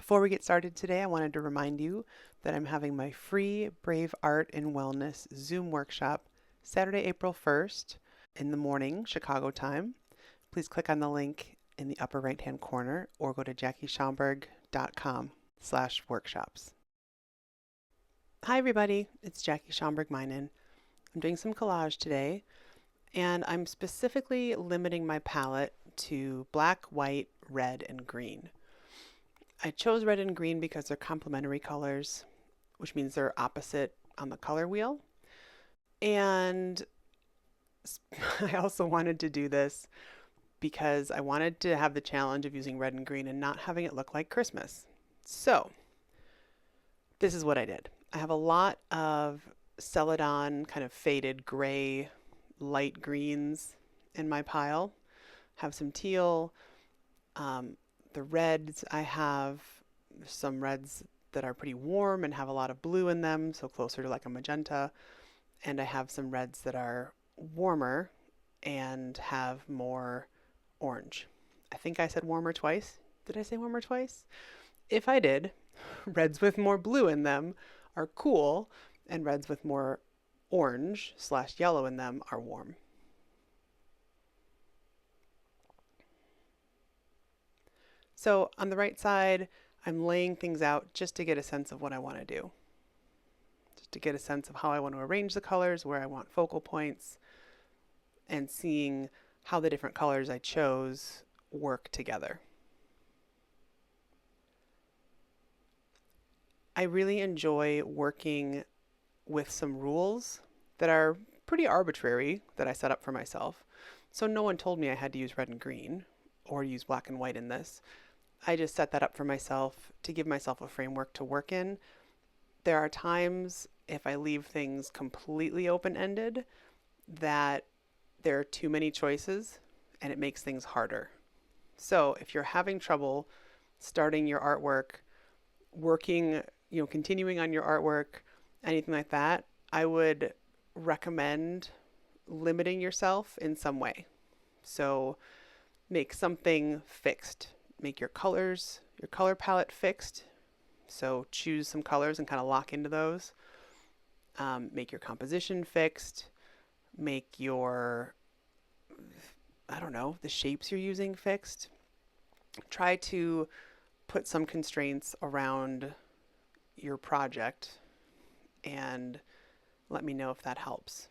Before we get started today, I wanted to remind you that I'm having my free Brave Art and Wellness Zoom workshop Saturday, April 1st in the morning, Chicago time. Please click on the link in the upper right-hand corner or go to JackieSchomburg.com/workshops. Hi everybody, it's Jackie Schomburg-Minen. I'm doing some collage today, and I'm specifically limiting my palette to black, white, red, and green. I chose red and green because they're complementary colors, which means they're opposite on the color wheel. And I also wanted to do this because I wanted to have the challenge of using red and green and not having it look like Christmas. So this is what I did. I have a lot of Celadon kind of faded gray, light greens in my pile. Have some teal. The reds, I have some reds that are pretty warm and have a lot of blue in them, so closer to like a magenta. And I have some reds that are warmer and have more orange. I think I said warmer twice. Did I say warmer twice? If I did, reds with more blue in them are cool, and reds with more orange/yellow in them are warm. So on the right side, I'm laying things out just to get a sense of what I want to do. Just to get a sense of how I want to arrange the colors, where I want focal points, and seeing how the different colors I chose work together. I really enjoy working with some rules that are pretty arbitrary that I set up for myself. So no one told me I had to use red and green or use black and white in this. I just set that up for myself to give myself a framework to work in. There are times if I leave things completely open-ended that there are too many choices and it makes things harder. So if you're having trouble starting your artwork, working, continuing on your artwork, anything like that, I would recommend limiting yourself in some way. So make something fixed. Make your color palette fixed. So choose some colors and kind of lock into those. Make your composition fixed. Make your, the shapes you're using fixed. Try to put some constraints around your project and let me know if that helps.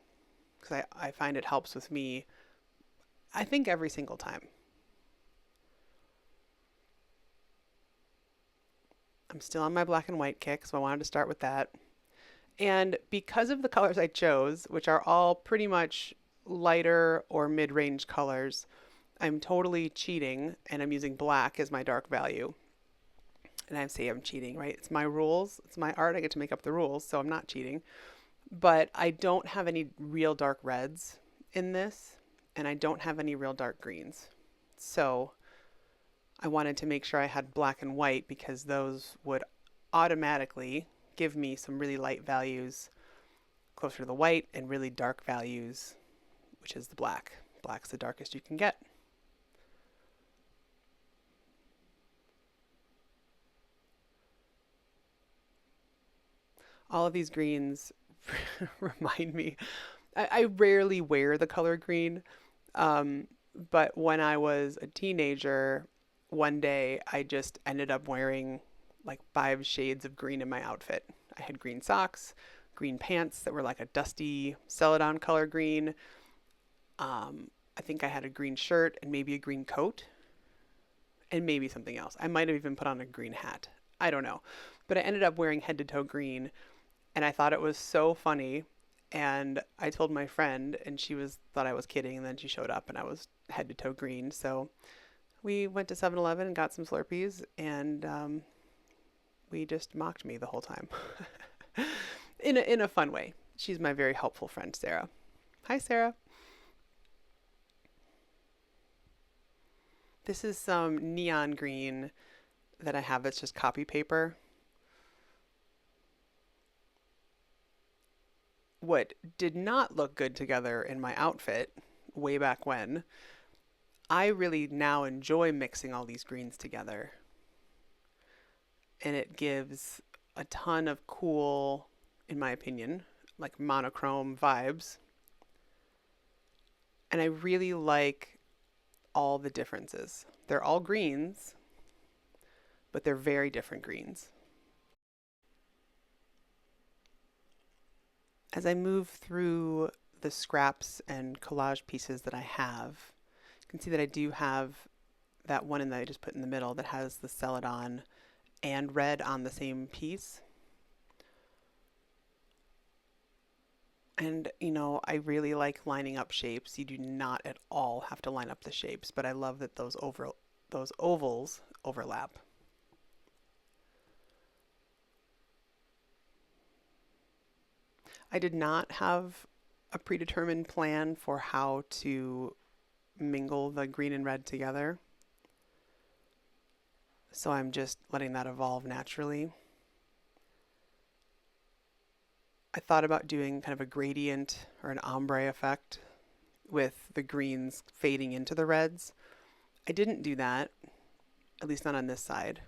Because I find it helps with me, I think, every single time. I'm still on my black and white kick, so I wanted to start with that. And because of the colors I chose, which are all pretty much lighter or mid-range colors, I'm totally cheating and I'm using black as my dark value. And I say I'm cheating, right? It's my rules. It's my art. I get to make up the rules, so I'm not cheating. But I don't have any real dark reds in this, and I don't have any real dark greens. So I wanted to make sure I had black and white because those would automatically give me some really light values closer to the white and really dark values, which is the black. Black's the darkest you can get. All of these greens remind me. I rarely wear the color green, but when I was a teenager, one day I just ended up wearing like 5 shades of green in my outfit. I had green socks, green pants that were like a dusty Celadon color green. I think I had a green shirt and maybe a green coat and maybe something else. I might have even put on a green hat. I don't know. But I ended up wearing head to toe green, and I thought it was so funny. And I told my friend, and thought I was kidding, and then she showed up and I was head to toe green. So we went to 7-Eleven and got some Slurpees, and we just mocked me the whole time in a fun way. She's my very helpful friend, Sarah. Hi, Sarah. This is some neon green that I have that's just copy paper. What did not look good together in my outfit way back when, I really now enjoy mixing all these greens together. and it gives a ton of cool, in my opinion, like monochrome vibes. And I really like all the differences. They're all greens, but they're very different greens. As I move through the scraps and collage pieces that I have, you can see that I do have that one that I just put in the middle that has the celadon and red on the same piece. And, you know, I really like lining up shapes. You do not at all have to line up the shapes, but I love that those ovals overlap. I did not have a predetermined plan for how to mingle the green and red together, so I'm just letting that evolve naturally. I thought about doing kind of a gradient or an ombre effect with the greens fading into the reds. I didn't do that, at least not on this side.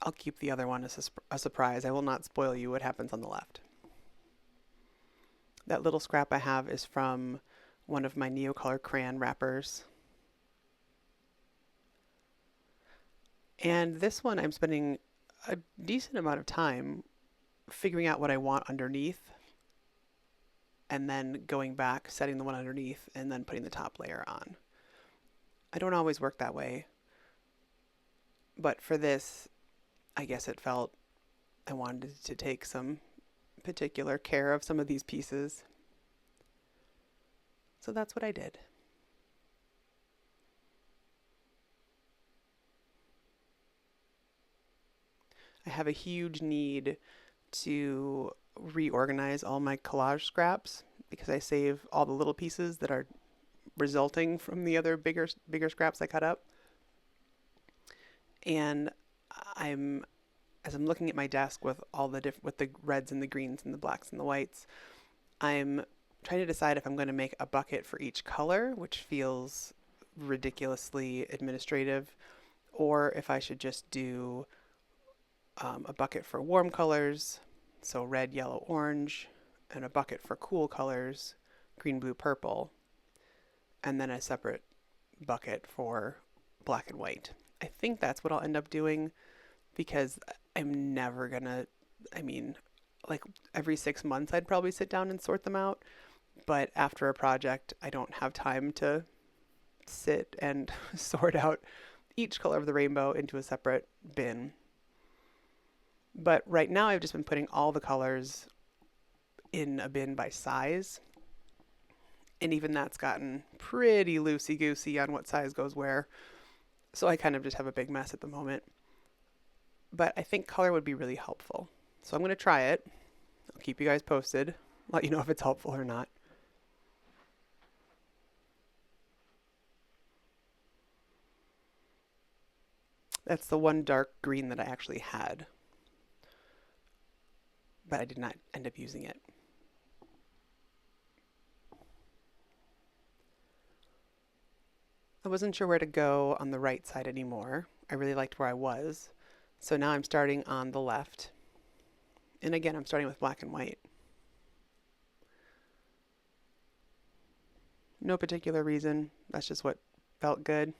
I'll keep the other one as a surprise. I will not spoil you what happens on the left. That little scrap I have is from one of my Neocolor crayon wrappers. And this one I'm spending a decent amount of time figuring out what I want underneath, and then going back, setting the one underneath, and then putting the top layer on. I don't always work that way, but for this, I guess it felt I wanted to take some particular care of some of these pieces. So that's what I did. I have a huge need to reorganize all my collage scraps because I save all the little pieces that are resulting from the other bigger scraps I cut up. And as I'm looking at my desk with all the with the reds and the greens and the blacks and the whites, I'm trying to decide if I'm going to make a bucket for each color, which feels ridiculously administrative, or if I should just do a bucket for warm colors, so red, yellow, orange, and a bucket for cool colors, green, blue, purple, and then a separate bucket for black and white. I think that's what I'll end up doing because I'm never gonna, like every 6 months I'd probably sit down and sort them out, but after a project I don't have time to sit and sort out each color of the rainbow into a separate bin. But right now I've just been putting all the colors in a bin by size. And even that's gotten pretty loosey-goosey on what size goes where. So I kind of just have a big mess at the moment. But I think color would be really helpful. So I'm going to try it. I'll keep you guys posted. Let you know if it's helpful or not. That's the one dark green that I actually had, but I did not end up using it. I wasn't sure where to go on the right side anymore. I really liked where I was. So now I'm starting on the left. And again, I'm starting with black and white. No particular reason. That's just what felt good.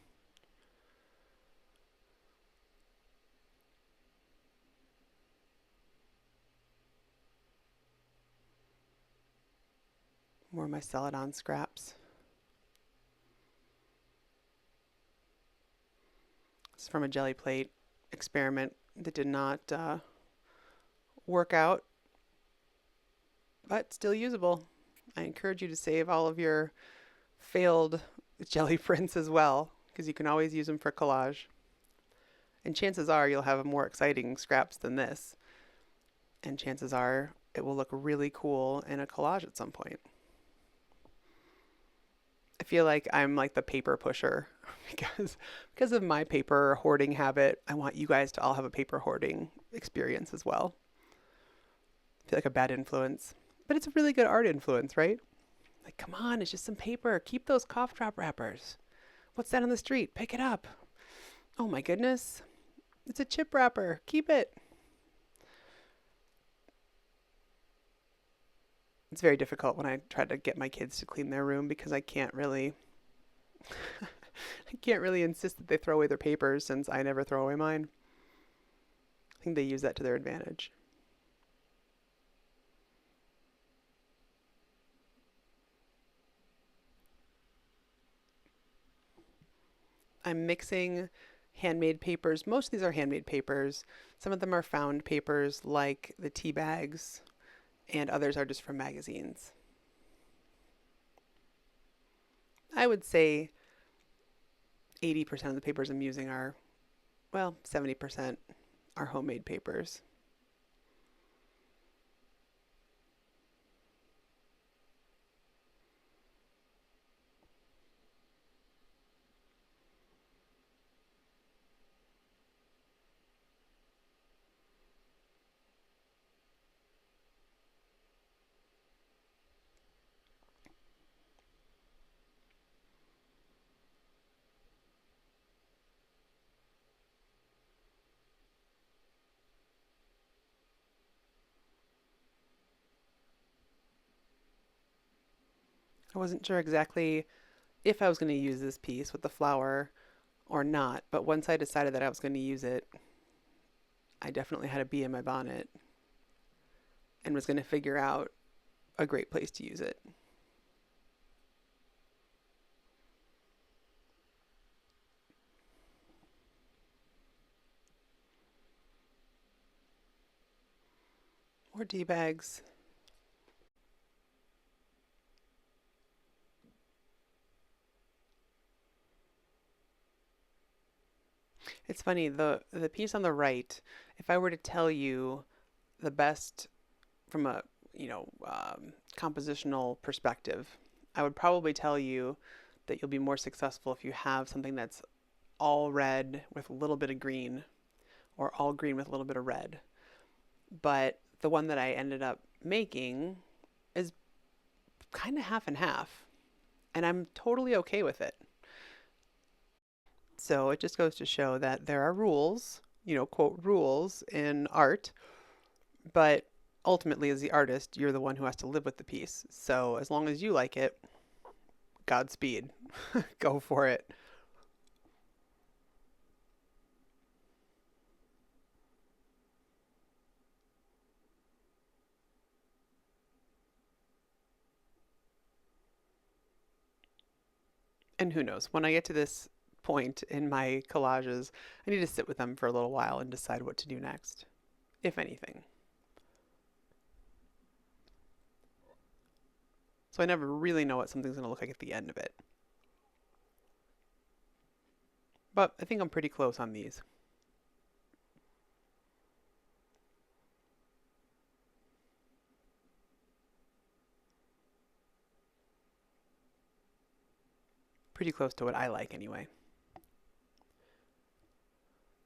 More of my Celadon scraps. It's from a jelly plate experiment that did not work out, but still usable. I encourage you to save all of your failed jelly prints as well, because you can always use them for collage. And chances are you'll have more exciting scraps than this. And chances are it will look really cool in a collage at some point. I feel like I'm like the paper pusher because of my paper hoarding habit. I want you guys to all have a paper hoarding experience as well. I feel like a bad influence, but it's a really good art influence, right? Like, come on, it's just some paper. Keep those cough drop wrappers. What's that on the street? Pick it up. Oh my goodness. It's a chip wrapper. Keep it. It's very difficult when I try to get my kids to clean their room because I can't really insist that they throw away their papers since I never throw away mine. I think they use that to their advantage. I'm mixing handmade papers. Most of these are handmade papers. Some of them are found papers like the tea bags, and others are just from magazines. I would say 80% of the papers I'm using are, well, 70% are homemade papers. I wasn't sure exactly if I was going to use this piece with the flower or not, but once I decided that I was going to use it, I definitely had a bee in my bonnet and was going to figure out a great place to use it. More tea bags. It's funny, the piece on the right, if I were to tell you the best from a, compositional perspective, I would probably tell you that you'll be more successful if you have something that's all red with a little bit of green or all green with a little bit of red. But the one that I ended up making is kind of half and half, and I'm totally okay with it. So it just goes to show that there are rules, quote, rules in art, but ultimately, as the artist, you're the one who has to live with the piece. So as long as you like it, Godspeed. Go for it. And who knows, when I get to this point in my collages, I need to sit with them for a little while and decide what to do next, if anything. So I never really know what something's going to look like at the end of it. But I think I'm pretty close on these. Pretty close to what I like anyway.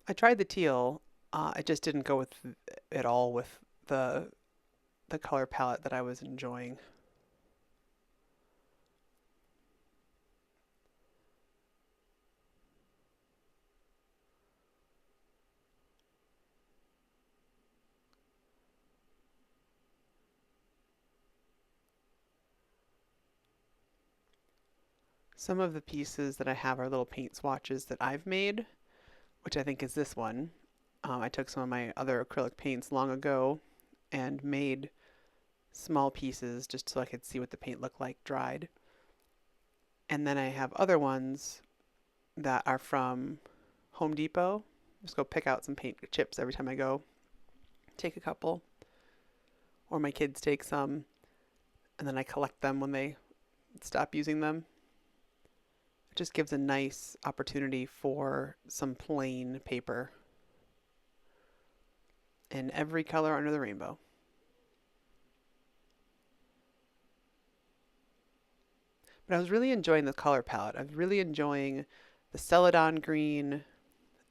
I tried the teal. It just didn't go with it all with the the color palette that I was enjoying. Some of the pieces that I have are little paint swatches that I've made, which I think is this one. I took some of my other acrylic paints long ago and made small pieces just so I could see what the paint looked like dried. And then I have other ones that are from Home Depot. Just go pick out some paint chips every time I go. Take a couple, or my kids take some, and then I collect them when they stop using them. It just gives a nice opportunity for some plain paper in every color under the rainbow. But I was really enjoying the color palette. I was really enjoying the celadon green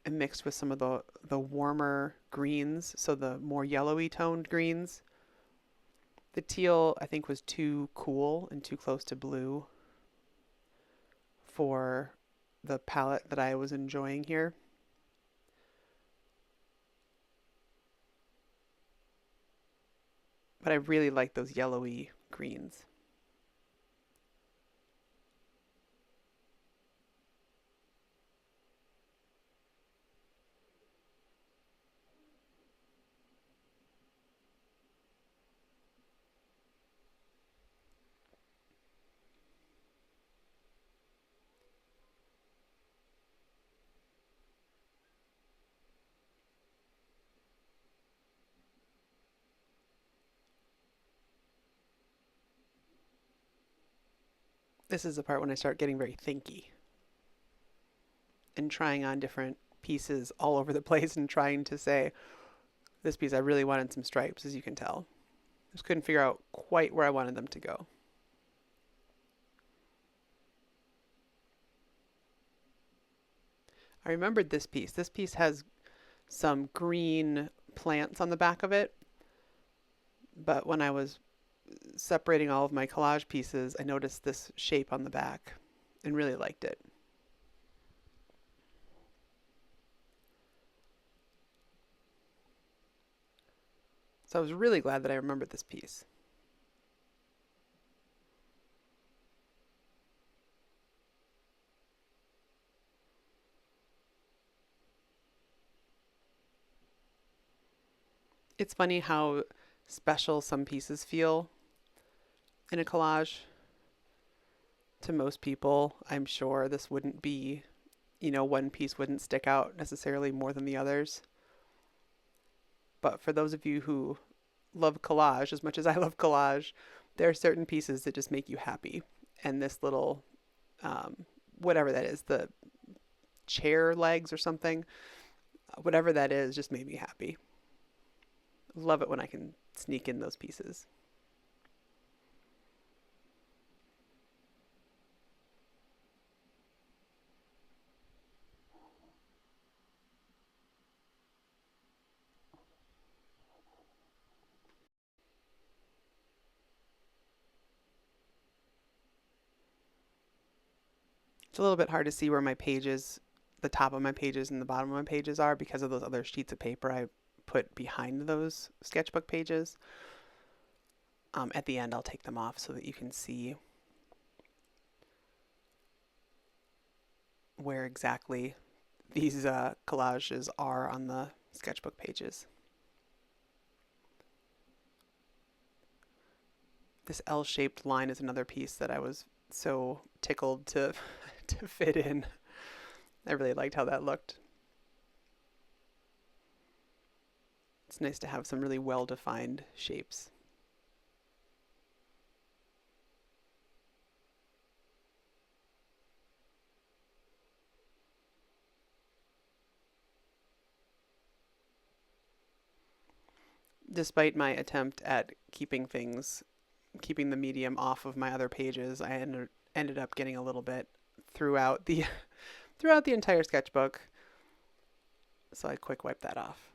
and mixed with some of the warmer greens, so the more yellowy toned greens. The teal, I think, was too cool and too close to blue for the palette that I was enjoying here. but I really like those yellowy greens. This is the part when I start getting very thinky and trying on different pieces all over the place and trying to say, this piece I really wanted some stripes, as you can tell. Just couldn't figure out quite where I wanted them to go. I remembered this piece. This piece has some green plants on the back of it, but when I was separating all of my collage pieces, I noticed this shape on the back and really liked it. So I was really glad that I remembered this piece. It's funny how special some pieces feel in a collage. To most people, I'm sure this wouldn't be, one piece wouldn't stick out necessarily more than the others. But for those of you who love collage as much as I love collage, there are certain pieces that just make you happy. And this little, whatever that is, the chair legs or something, whatever that is, just made me happy. Love it when I can sneak in those pieces. It's a little bit hard to see where my pages, the top of my pages and the bottom of my pages are because of those other sheets of paper I put behind those sketchbook pages. At the end, I'll take them off so that you can see where exactly these collages are on the sketchbook pages. This L-shaped line is another piece that I was so tickled to to fit in. I really liked how that looked. It's nice to have some really well-defined shapes. Despite my attempt at keeping the medium off of my other pages, I ended up getting a little bit throughout the throughout the entire sketchbook. So I quick wiped that off.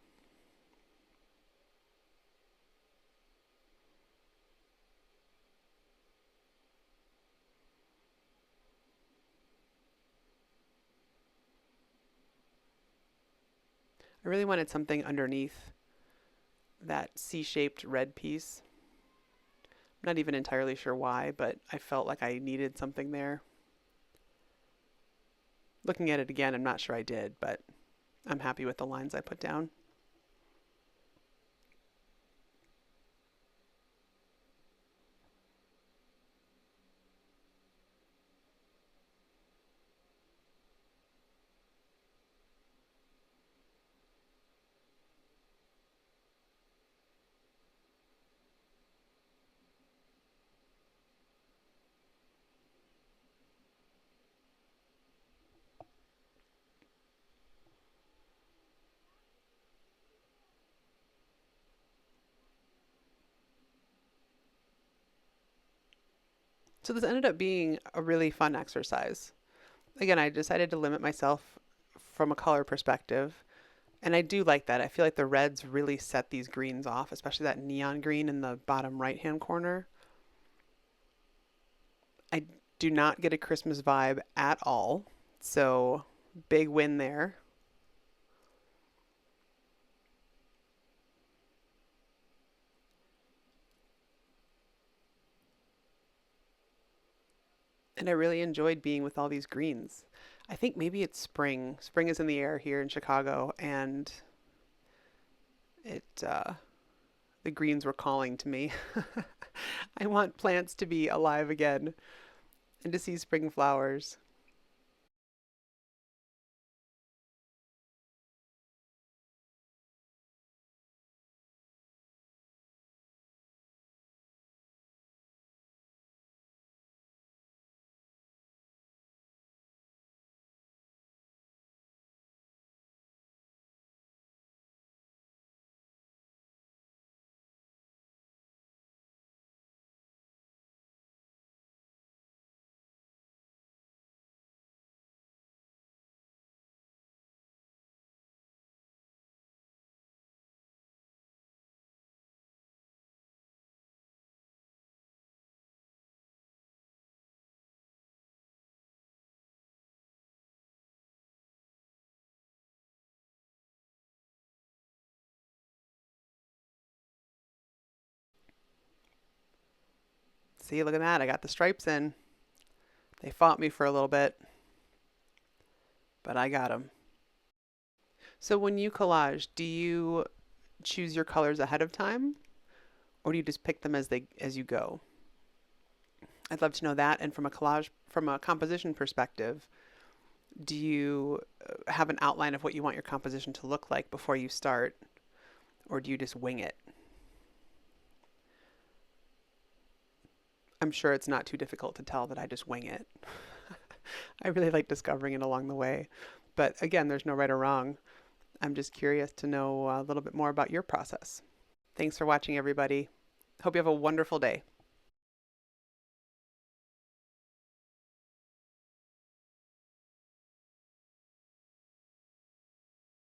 I really wanted something underneath that C-shaped red piece. I'm not even entirely sure why, but I felt like I needed something there. Looking at it again, I'm not sure I did, but I'm happy with the lines I put down. So this ended up being a really fun exercise. Again, I decided to limit myself from a color perspective. And I do like that. I feel like the reds really set these greens off, especially that neon green in the bottom right-hand corner. I do not get a Christmas vibe at all. So big win there. And I really enjoyed being with all these greens. I think maybe it's spring. Spring is in the air here in Chicago, and it the greens were calling to me. I want plants to be alive again and to see spring flowers. See, look at that. I got the stripes in. They fought me for a little bit, but I got them. So when you collage, do you choose your colors ahead of time, or do you just pick them as you go? I'd love to know that. And from a composition perspective, do you have an outline of what you want your composition to look like before you start, or do you just wing it? I'm sure it's not too difficult to tell that I just wing it. I really like discovering it along the way. But again, there's no right or wrong. I'm just curious to know a little bit more about your process. Thanks for watching, everybody. Hope you have a wonderful day.